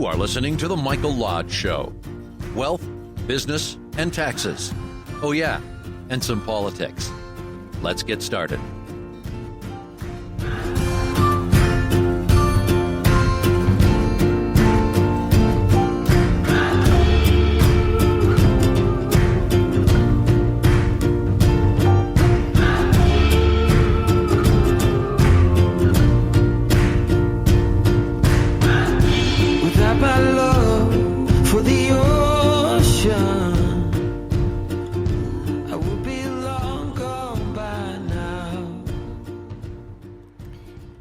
You are listening to The Michael Lodge Show. Wealth, business, and taxes. Oh yeah, and some politics. Let's get started.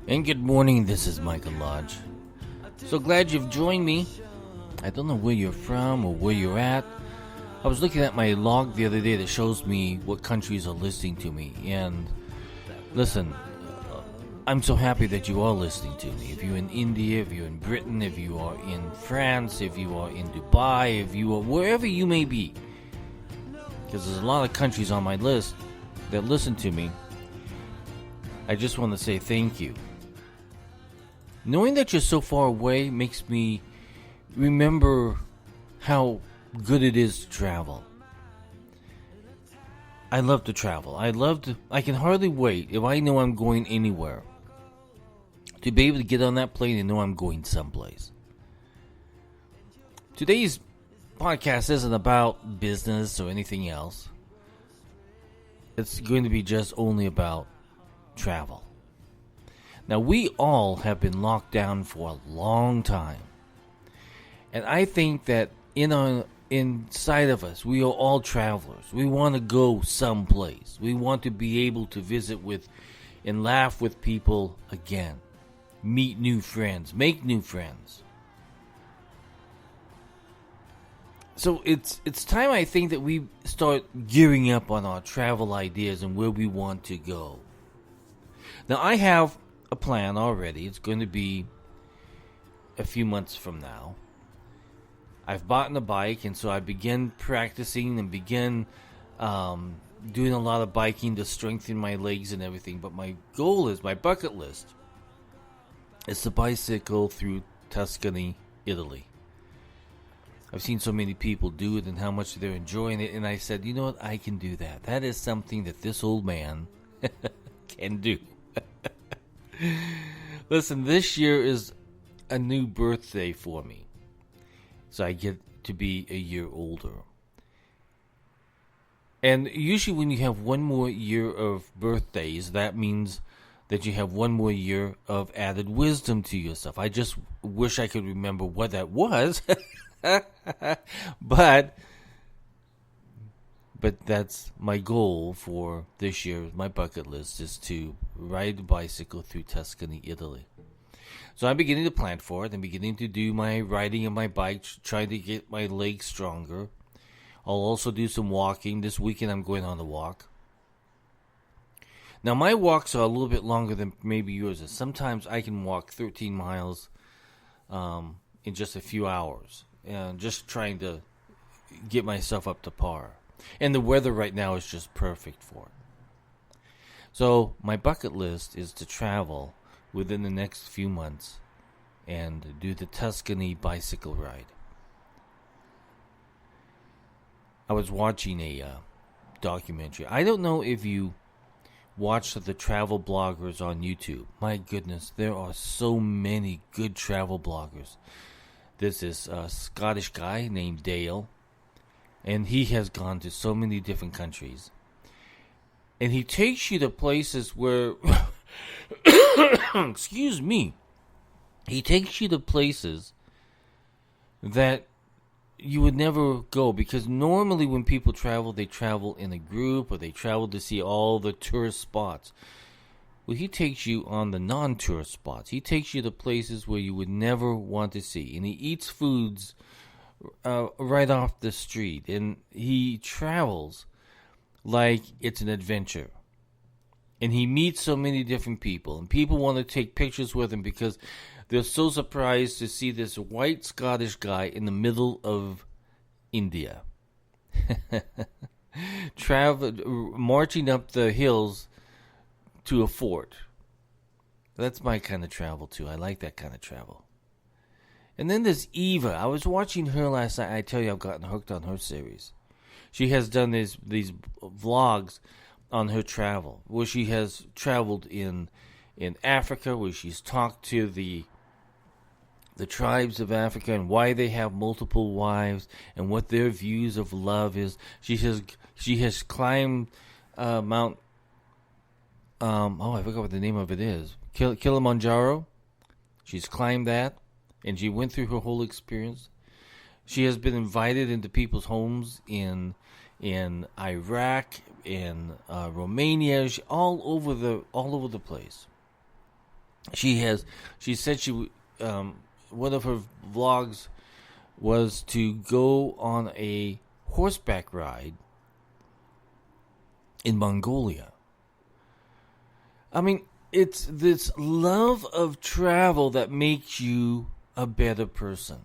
And good morning, this is Michael Lodge. So glad you've joined me. I don't know where you're from or where you're at. I was looking at my log the other day that shows me what countries are listening to me. And listen, I'm so happy that you are listening to me. If you're in India, if you're in Britain, if you are in France, if you are in Dubai, if you are wherever you may be. Because there's a lot of countries on my list that listen to me. I just want to say thank you. Knowing that you're so far away makes me remember how good it is to travel. I love to travel. I can hardly wait if I know I'm going anywhere to be able to get on that plane and know I'm going someplace. Today's podcast isn't about business or anything else. It's going to be just only about travel. Now, we all have been locked down for a long time. And I think that inside of us, we are all travelers. We want to go someplace. We want to be able to visit with and laugh with people again. Meet new friends. Make new friends. So it's time, I think, that we start gearing up on our travel ideas and where we want to go. Now, I have a plan already. It's going to be a few months from now. I've bought a bike, and so I begin practicing and begin doing a lot of biking to strengthen my legs and everything. But my goal is, my bucket list, is to bicycle through Tuscany, Italy. I've seen so many people do it and how much they're enjoying it, and I said, you know what, I can do that. That is something that this old man can do. Listen, this year is a new birthday for me. So I get to be a year older. And usually when you have one more year of birthdays, that means that you have one more year of added wisdom to yourself. I just wish I could remember what that was. But that's my goal for this year. My bucket list is to ride a bicycle through Tuscany, Italy. So I'm beginning to plan for it. I'm beginning to do my riding on my bike, trying to get my legs stronger. I'll also do some walking. This weekend I'm going on a walk. Now my walks are a little bit longer than maybe yours is. Sometimes I can walk 13 miles in just a few hours. And just trying to get myself up to par. And the weather right now is just perfect for it. So my bucket list is to travel within the next few months and do the Tuscany bicycle ride. I was watching a documentary. I don't know if you watch the travel bloggers on YouTube. My goodness, there are so many good travel bloggers. This is a Scottish guy named Dale. And he has gone to so many different countries. And he takes you to places where... excuse me. He takes you to places that you would never go. Because normally when people travel, they travel in a group. Or they travel to see all the tourist spots. Well, he takes you on the non-tourist spots. He takes you to places where you would never want to see. And he eats foods... right off the street, and he travels like it's an adventure, and he meets so many different people, and people want to take pictures with him because they're so surprised to see this white Scottish guy in the middle of India, marching up the hills to a fort. That's my kind of travel too. I like that kind of travel. And then there's Eva. I was watching her last night. I tell you, I've gotten hooked on her series. She has done these vlogs on her travel, where she has traveled in Africa, where she's talked to the tribes of Africa and why they have multiple wives and what their views of love is. She has climbed Mount. I forgot what the name of it is. Kilimanjaro. She's climbed that, and she went through her whole experience. She has been invited into people's homes in Iraq, in Romania, all over the place. She said one of her vlogs was to go on a horseback ride in Mongolia. I mean, it's this love of travel that makes you a better person.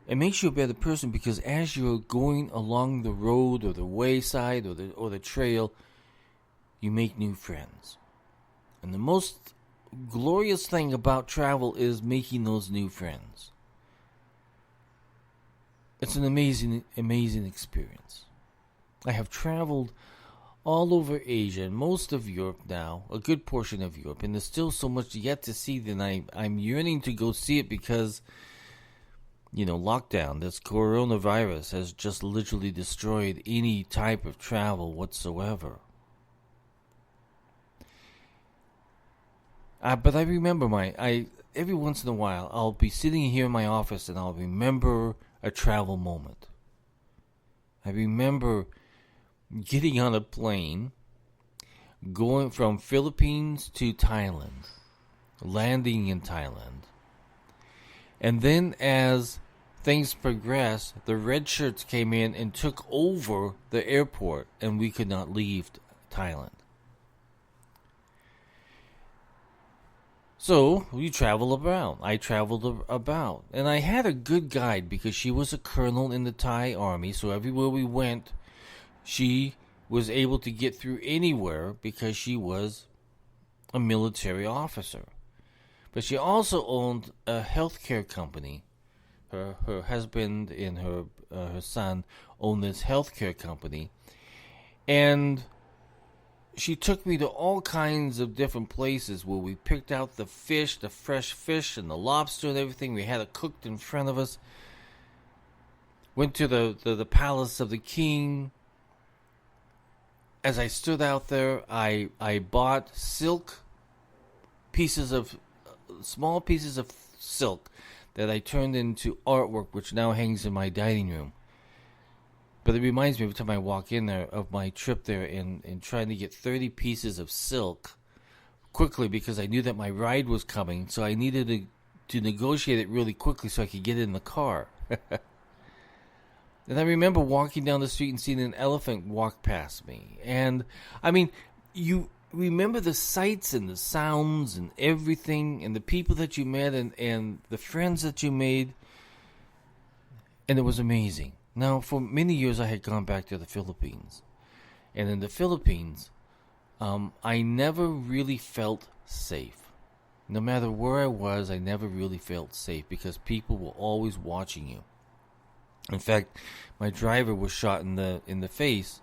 It makes you a better person because as you're going along the road or the wayside or the trail, you make new friends. And the most glorious thing about travel is making those new friends. It's an amazing experience. I have traveled all over Asia and most of Europe now, a good portion of Europe, and there's still so much yet to see that I'm yearning to go see it because, lockdown, this coronavirus has just literally destroyed any type of travel whatsoever. But I remember every once in a while, I'll be sitting here in my office and I'll remember a travel moment. I remember getting on a plane, going from Philippines to Thailand, landing in Thailand. And then as things progressed, the red shirts came in and took over the airport and we could not leave Thailand. So, we travel around. I traveled about. And I had a good guide because she was a colonel in the Thai army. So everywhere we went, she was able to get through anywhere because she was a military officer. But she also owned a healthcare company. Her husband and her son owned this healthcare company. And she took me to all kinds of different places where we picked out the fish, the fresh fish, and the lobster and everything. We had it cooked in front of us. Went to the palace of the king. As I stood out there, I bought small pieces of silk that I turned into artwork, which now hangs in my dining room. But it reminds me every time I walk in there of my trip there and trying to get 30 pieces of silk quickly because I knew that my ride was coming. So I needed to negotiate it really quickly so I could get in the car. And I remember walking down the street and seeing an elephant walk past me. And, I mean, you remember the sights and the sounds and everything and the people that you met and the friends that you made. And it was amazing. Now, for many years, I had gone back to the Philippines. And in the Philippines, I never really felt safe. No matter where I was, I never really felt safe because people were always watching you. In fact, my driver was shot in the face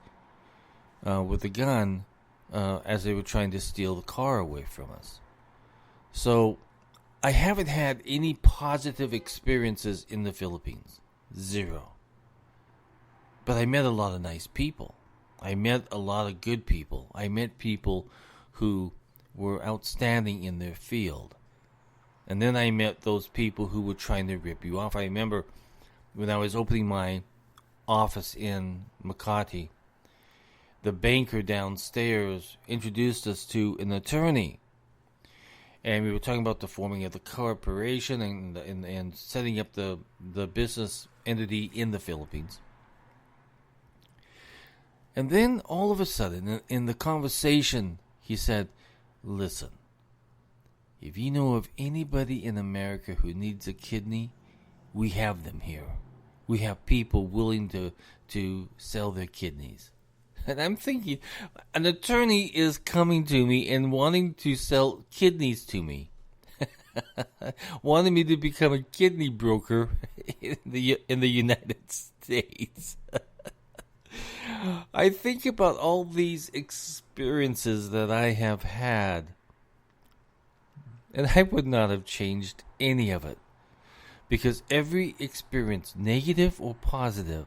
with a gun as they were trying to steal the car away from us. So, I haven't had any positive experiences in the Philippines. Zero. But I met a lot of nice people. I met a lot of good people. I met people who were outstanding in their field. And then I met those people who were trying to rip you off. I remember when I was opening my office in Makati, the banker downstairs introduced us to an attorney. And we were talking about the forming of the corporation and setting up the business entity in the Philippines. And then all of a sudden, in the conversation, he said, "Listen, if you know of anybody in America who needs a kidney, we have them here. We have people willing to sell their kidneys." And I'm thinking, an attorney is coming to me and wanting to sell kidneys to me. wanted me to become a kidney broker in the United States. I think about all these experiences that I have had, and I would not have changed any of it, because every experience, negative or positive,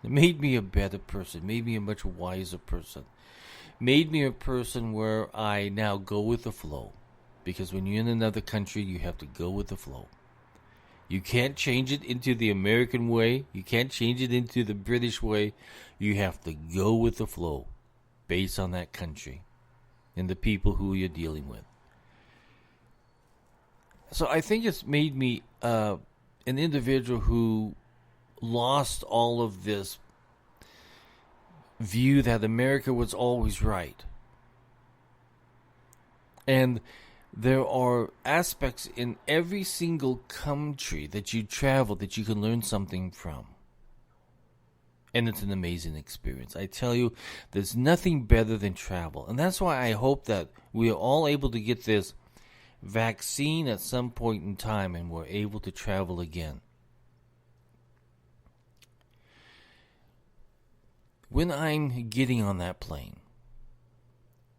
made me a better person, made me a much wiser person, made me a person where I now go with the flow. Because when you're in another country, you have to go with the flow. You can't change it into the American way. You can't change it into the British way. You have to go with the flow based on that country and the people who you're dealing with. So I think it's made me an individual who lost all of this view that America was always right. And there are aspects in every single country that you travel that you can learn something from. And it's an amazing experience. I tell you, there's nothing better than travel. And that's why I hope that we are all able to get this vaccine at some point in time and we're able to travel again. When I'm getting on that plane,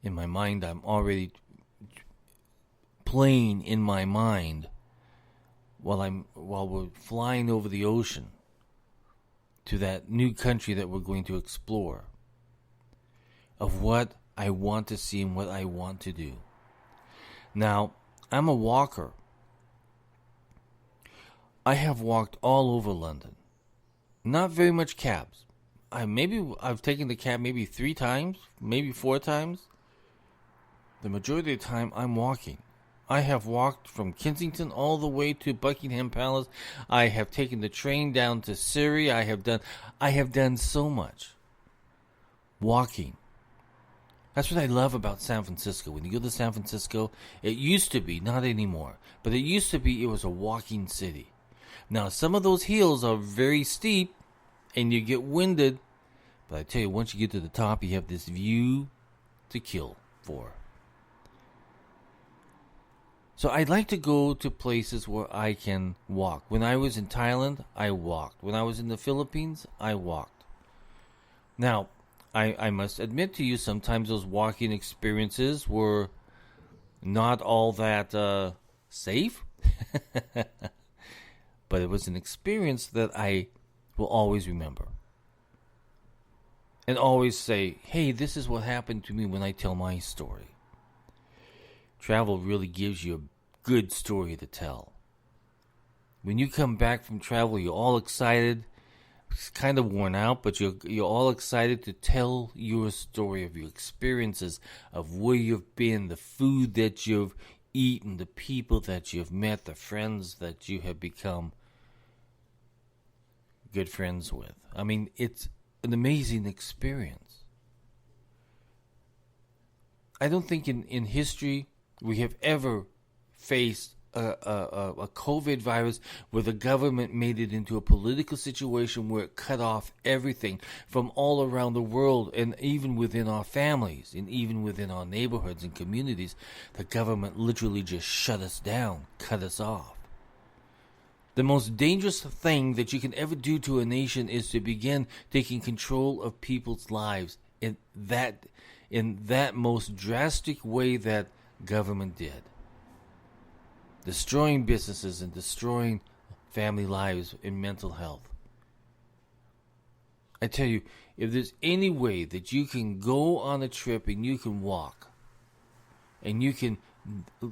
in my mind I'm already playing in my mind while we're flying over the ocean to that new country that we're going to explore, of what I want to see and what I want to do. Now, I'm a walker. I have walked all over London. Not very much cabs. I've taken the cab maybe 3 times, maybe 4 times. The majority of the time I'm walking. I have walked from Kensington all the way to Buckingham Palace. I have taken the train down to Surrey. I have done so much walking. That's what I love about San Francisco. When you go to San Francisco, it used to be, not anymore, but it used to be, it was a walking city. Now, some of those hills are very steep, and you get winded, but I tell you, once you get to the top, you have this view to kill for. So I'd like to go to places where I can walk. When I was in Thailand, I walked. When I was in the Philippines, I walked. Now, I must admit to you, sometimes those walking experiences were not all that safe. But it was an experience that I will always remember. And always say, hey, this is what happened to me when I tell my story. Travel really gives you a good story to tell. When you come back from travel, you're all excited. It's kind of worn out, but you're all excited to tell your story of your experiences, of where you've been, the food that you've eaten, the people that you've met, the friends that you have become good friends with. I mean, it's an amazing experience. I don't think in history we have ever faced a COVID virus where the government made it into a political situation where it cut off everything from all around the world, and even within our families and even within our neighborhoods and communities. The government literally just shut us down, cut us off. The most dangerous thing that you can ever do to a nation is to begin taking control of people's lives in that most drastic way that government did. Destroying businesses and destroying family lives and mental health. I tell you, if there's any way that you can go on a trip and you can walk and you can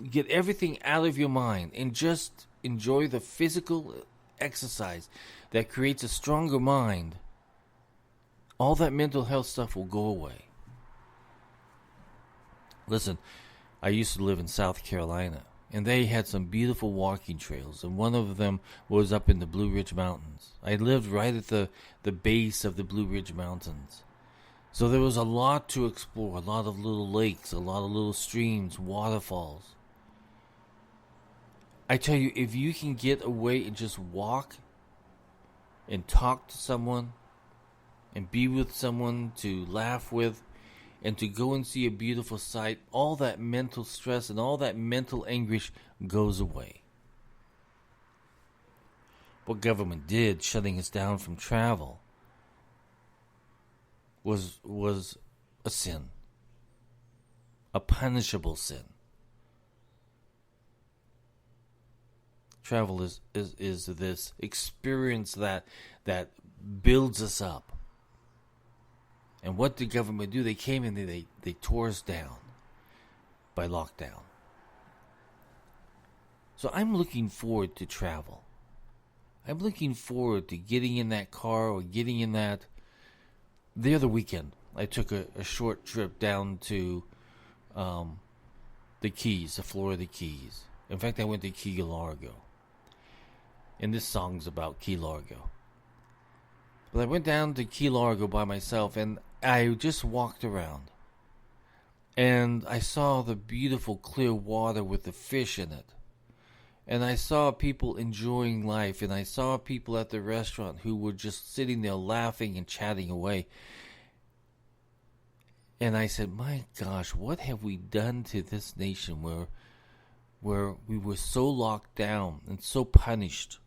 get everything out of your mind and just enjoy the physical exercise that creates a stronger mind, all that mental health stuff will go away. Listen, I used to live in South Carolina, and they had some beautiful walking trails, and one of them was up in the Blue Ridge Mountains. I lived right at the base of the Blue Ridge Mountains. So there was a lot to explore, a lot of little lakes, a lot of little streams, waterfalls. I tell you, if you can get away and just walk and talk to someone and be with someone to laugh with and to go and see a beautiful sight, all that mental stress and all that mental anguish goes away. What government did, shutting us down from travel, was a sin, a punishable sin. Travel is this experience that builds us up. And what did government do? They came and they tore us down by lockdown. So I'm looking forward to travel. I'm looking forward to getting in that car or getting in that. The other weekend, I took a short trip down to the Keys, the Florida Keys. In fact, I went to Key Largo. And this song's about Key Largo. But I went down to Key Largo by myself, and I just walked around. And I saw the beautiful clear water with the fish in it. And I saw people enjoying life, and I saw people at the restaurant who were just sitting there laughing and chatting away. And I said, my gosh, what have we done to this nation where we were so locked down and so punished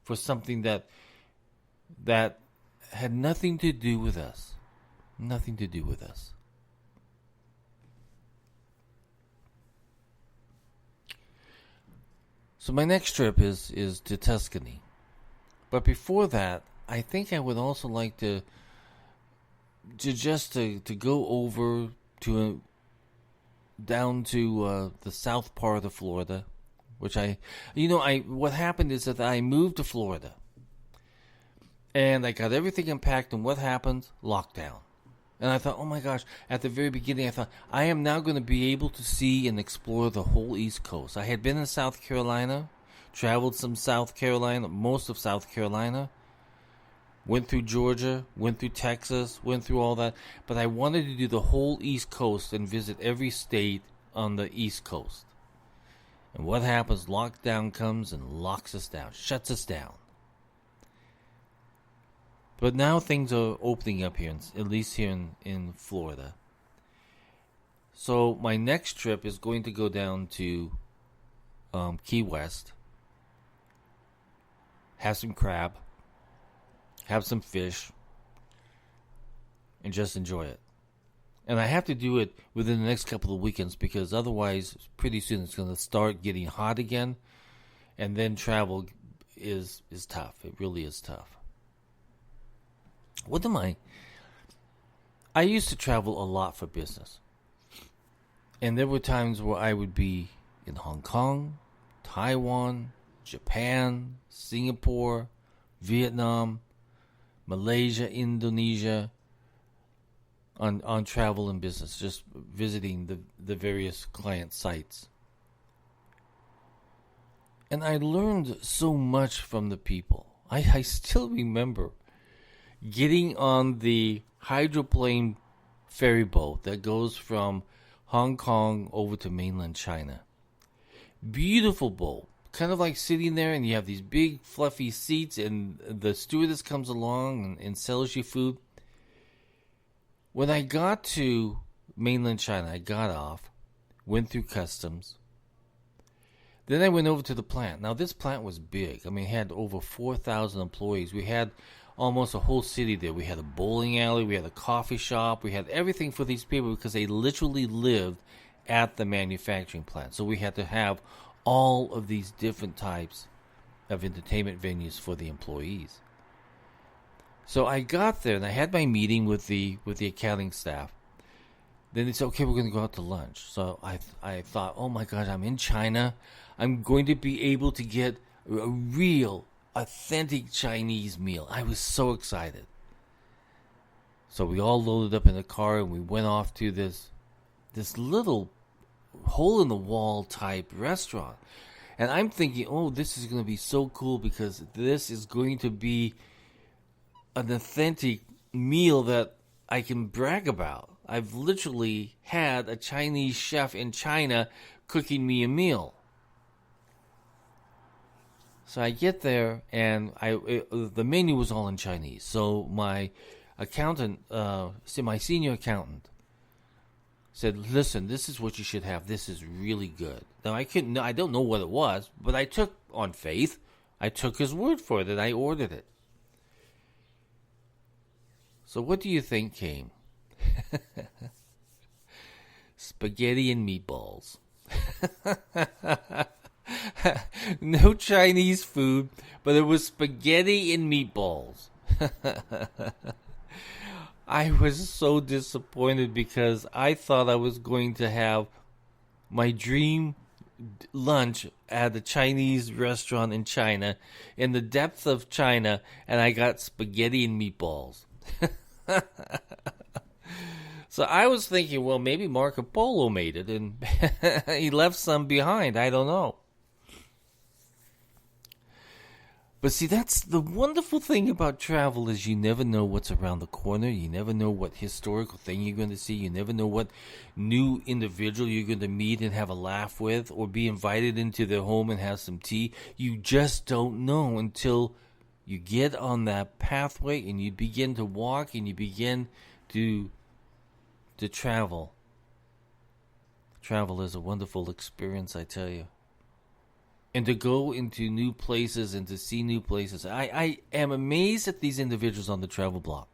for something that had nothing to do with us. Nothing to do with us. So my next trip is to Tuscany. But before that, I think I would also like to go over to down to the south part of Florida, which what happened is that I moved to Florida, and I got everything unpacked, and what happened? Lockdown. And I thought, oh my gosh, at the very beginning, I thought, I am now going to be able to see and explore the whole East Coast. I had been in South Carolina, traveled some South Carolina, most of South Carolina, went through Georgia, went through Texas, went through all that. But I wanted to do the whole East Coast and visit every state on the East Coast. And what happens? Lockdown comes and locks us down, shuts us down. But now things are opening up here, at least here in Florida. So my next trip is going to go down to Key West, have some crab, have some fish, and just enjoy it. And I have to do it within the next couple of weekends because otherwise, pretty soon it's going to start getting hot again, and then travel is tough. It really is tough. I used to travel a lot for business. And there were times where I would be in Hong Kong, Taiwan, Japan, Singapore, Vietnam, Malaysia, Indonesia, on travel and business, just visiting the various client sites. And I learned so much from the people. I still remember getting on the hydroplane ferry boat that goes from Hong Kong over to mainland China. Beautiful boat. Kind of like sitting there and you have these big fluffy seats and the stewardess comes along and sells you food. When I got to mainland China, I got off, went through customs. Then I went over to the plant. Now this plant was big. I mean, it had over 4,000 employees. We had almost a whole city there. We had a bowling alley, we had a coffee shop, we had everything for these people because they literally lived at the manufacturing plant. So we had to have all of these different types of entertainment venues for the employees. So I got there and I had my meeting with the accounting staff. Then they said, okay, we're going to go out to lunch. So I thought, oh my gosh, I'm in China. I'm going to be able to get a real authentic Chinese meal. I was so excited. So we all loaded up in the car and we went off to this little hole in the wall type restaurant. And I'm thinking, oh, this is going to be so cool because this is going to be an authentic meal that I can brag about. I've literally had a Chinese chef in China cooking me a meal. So I get there, and the menu was all in Chinese. So my accountant, my senior accountant, said, listen, this is what you should have. This is really good. Now, I don't know what it was, but I took on faith. I took his word for it and I ordered it. So what do you think came? Spaghetti and meatballs. No Chinese food, but it was spaghetti and meatballs. I was so disappointed because I thought I was going to have my dream lunch at a Chinese restaurant in China, in the depth of China, and I got spaghetti and meatballs. So I was thinking, well, maybe Marco Polo made it and he left some behind. I don't know. But see, that's the wonderful thing about travel is you never know what's around the corner. You never know what historical thing you're going to see. You never know what new individual you're going to meet and have a laugh with or be invited into their home and have some tea. You just don't know until you get on that pathway and you begin to walk and you begin to travel. Travel is a wonderful experience, I tell you. And to go into new places and to see new places. I am amazed at these individuals on the travel blog.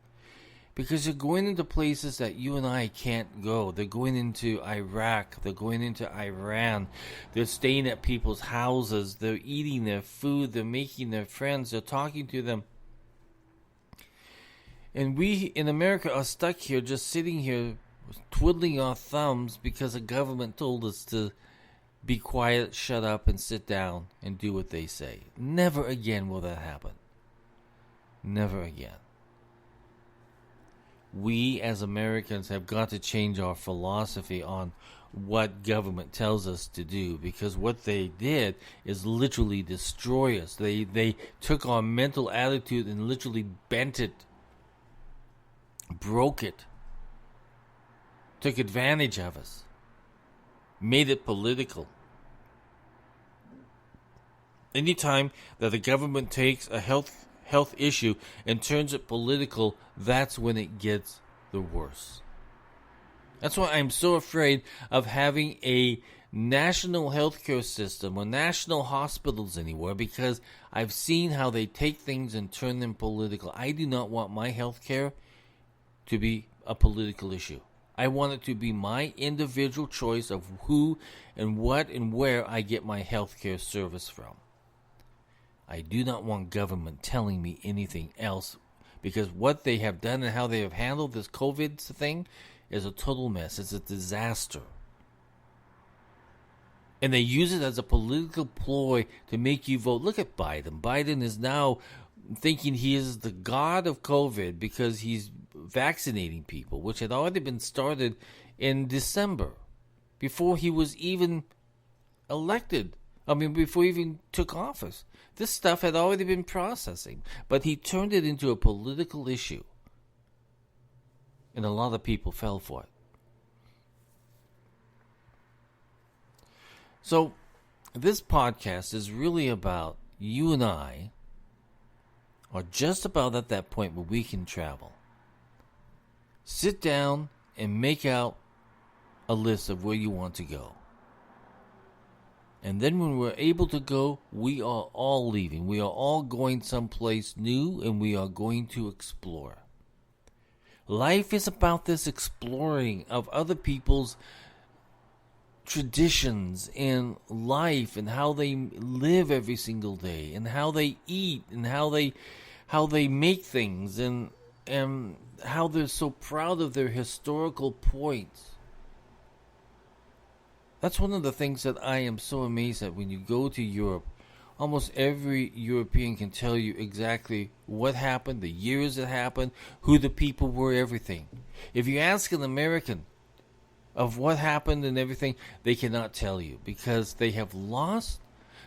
Because they're going into places that you and I can't go. They're going into Iraq. They're going into Iran. They're staying at people's houses. They're eating their food. They're making their friends. They're talking to them. And we in America are stuck here, just sitting here, twiddling our thumbs because the government told us to be quiet, shut up, and sit down and do what they say. Never again will that happen. Never again. We as Americans have got to change our philosophy on what government tells us to do, because what they did is literally destroy us. They took our mental attitude and literally bent it, broke it, took advantage of us, made it political. Anytime that the government takes a health issue and turns it political, that's when it gets the worst. That's why I'm so afraid of having a national healthcare system or national hospitals anywhere, because I've seen how they take things and turn them political. I do not want my healthcare to be a political issue. I want it to be my individual choice of who and what and where I get my healthcare service from. I do not want government telling me anything else, because what they have done and how they have handled this COVID thing is a total mess. It's a disaster. And they use it as a political ploy to make you vote. Look at Biden. Biden is now thinking he is the god of COVID because he's vaccinating people, which had already been started in December, before he was even elected. Before he even took office. This stuff had already been processing, but he turned it into a political issue. And a lot of people fell for it. So, this podcast is really about you and I are just about at that point where we can travel. Sit down and make out a list of where you want to go. And then when we're able to go, we are all leaving. We are all going someplace new, and we are going to explore. Life is about this exploring of other people's traditions and life, and how they live every single day, and how they eat, and how they make things, and how they're so proud of their historical points. That's one of the things that I am so amazed at. When you go to Europe, almost every European can tell you exactly what happened, the years it happened, who the people were, everything. If you ask an American of what happened and everything, they cannot tell you, because they have lost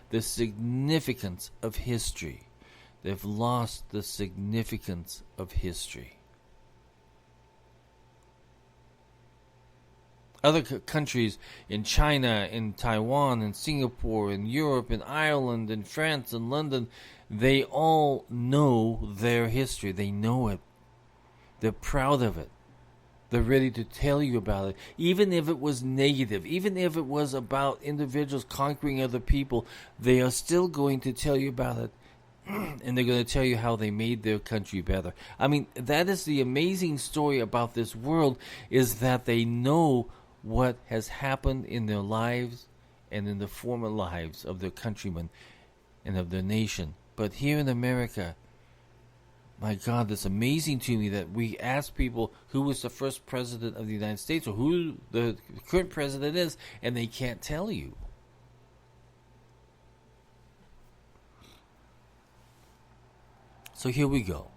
the significance of history. They've lost the significance of history. Other countries in China, in Taiwan, in Singapore, in Europe, in Ireland, in France, in London, they all know their history. They know it. They're proud of it. They're ready to tell you about it. Even if it was negative, even if it was about individuals conquering other people, they are still going to tell you about it. And they're going to tell you how they made their country better. I mean, that is the amazing story about this world, is that they know what has happened in their lives and in the former lives of their countrymen and of their nation. But here in America, my God, it's amazing to me that we ask people who was the first president of the United States or who the current president is, and they can't tell you. So here we go.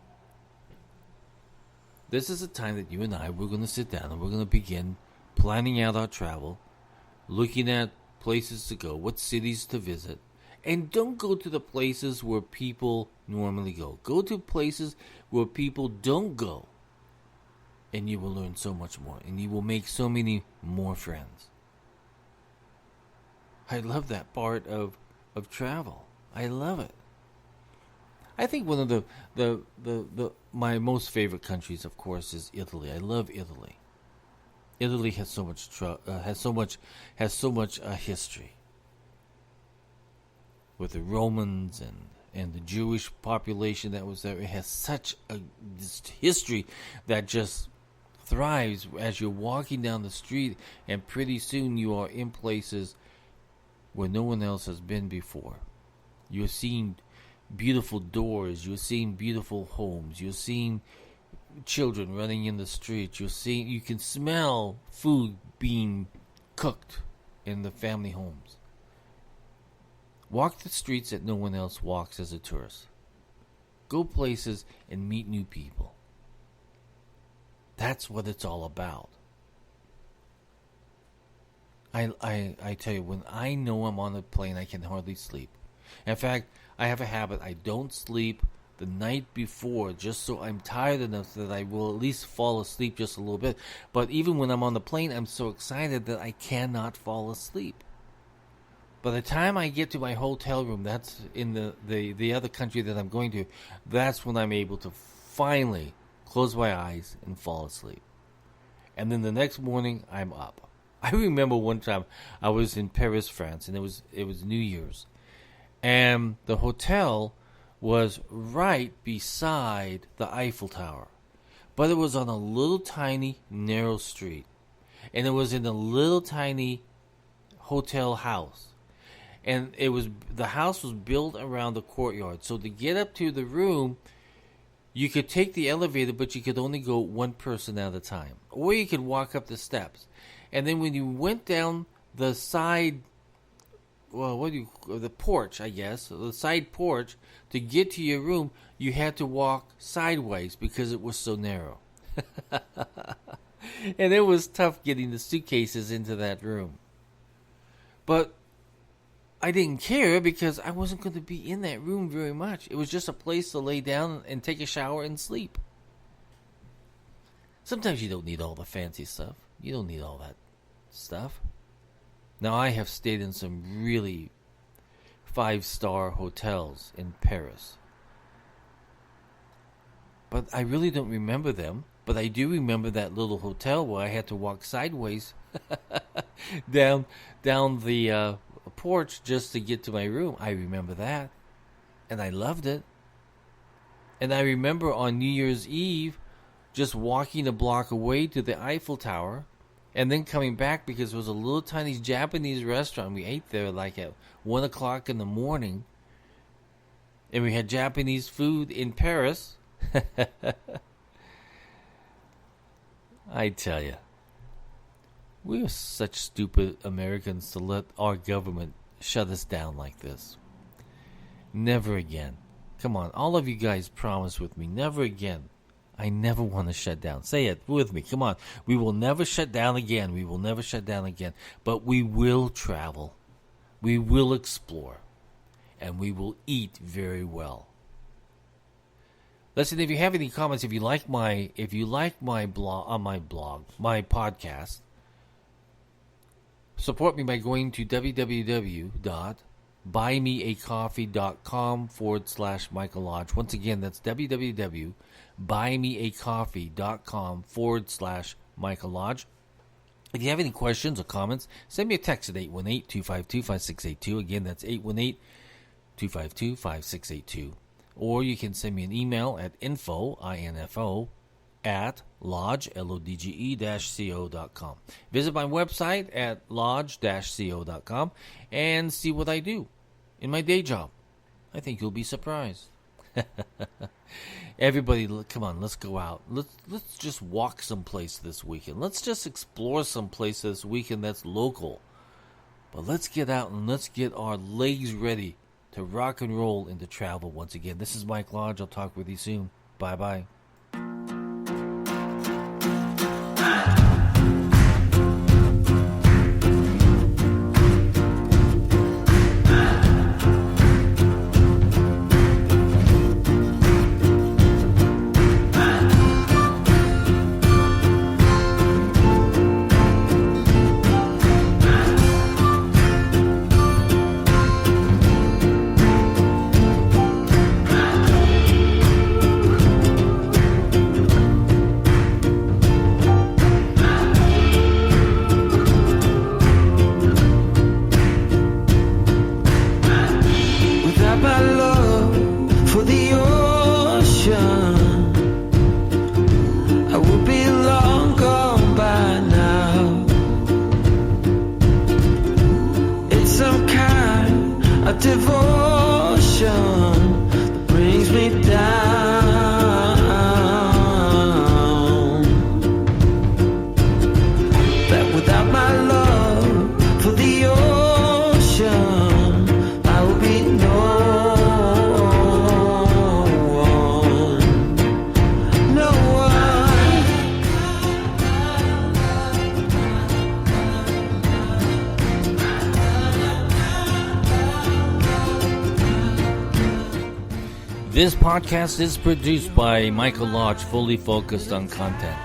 This is a time that you and I, we're going to sit down and we're going to begin planning out our travel, looking at places to go, what cities to visit. And don't go to the places where people normally go. Go to places where people don't go. And you will learn so much more. And you will make so many more friends. I love that part of travel. I love it. I think one of my most favorite countries, of course, is Italy. I love Italy. Italy has so much history with the Romans and the Jewish population that was there. It has such a history that just thrives as you're walking down the street, and pretty soon you are in places where no one else has been before. You're seeing beautiful doors, you're seeing beautiful homes, you're seeing children running in the street, you can smell food being cooked in the family homes. Walk the streets that no one else walks as a tourist. Go places and meet new people. That's what it's all about. I tell you, when I know I'm on a plane, I can hardly sleep. In fact, I have a habit. I don't sleep the night before, just so I'm tired enough that I will at least fall asleep just a little bit. But even when I'm on the plane, I'm so excited that I cannot fall asleep. By the time I get to my hotel room, that's in the other country that I'm going to, that's when I'm able to finally close my eyes and fall asleep. And then the next morning, I'm up. I remember one time I was in Paris, France, and it was New Year's. And the hotel was right beside the Eiffel Tower. But it was on a little tiny, narrow street. And it was in a little tiny hotel house. And the house was built around the courtyard. So to get up to the room, you could take the elevator, but you could only go one person at a time. Or you could walk up the steps. And then when you went down the side, the porch, I guess, the side porch, to get to your room, you had to walk sideways because it was so narrow. And it was tough getting the suitcases into that room. But I didn't care because I wasn't going to be in that room very much. It was just a place to lay down and take a shower and sleep. Sometimes you don't need all the fancy stuff. You don't need all that stuff. Now, I have stayed in some really 5-star hotels in Paris. But I really don't remember them. But I do remember that little hotel where I had to walk sideways down the porch just to get to my room. I remember that. And I loved it. And I remember on New Year's Eve just walking a block away to the Eiffel Tower and then coming back because it was a little tiny Japanese restaurant. We ate there like at 1 o'clock in the morning. And we had Japanese food in Paris. I tell you, we are such stupid Americans to let our government shut us down like this. Never again. Come on, all of you guys promise with me, never again. I never want to shut down. Say it with me. Come on. We will never shut down again. We will never shut down again. But we will travel. We will explore. And we will eat very well. Listen, if you have any comments, if you like my podcast, support me by going to www.buymeacoffee.com/Michael Lodge. Once again, that's www.buymeacoffee.com/Michael Michael Lodge. If you have any questions or comments, send me a text at 818-252-5682. Again, that's 818-252-5682. Or you can send me an email at info, I-N-F-O, at lodge, lodge-co.com. Visit my website at lodge-co.com and see what I do in my day job. I think you'll be surprised. Everybody, come on, let's go out. Let's just walk someplace this weekend. Let's just explore someplace this weekend that's local. But let's get out and let's get our legs ready to rock and roll and to travel once again. This is Mike Lodge. I'll talk with you soon. Bye-bye. Devotion that brings me down. That without my love for the ocean, I would be no one. No This podcast is produced by Michael Lodge, fully focused on content.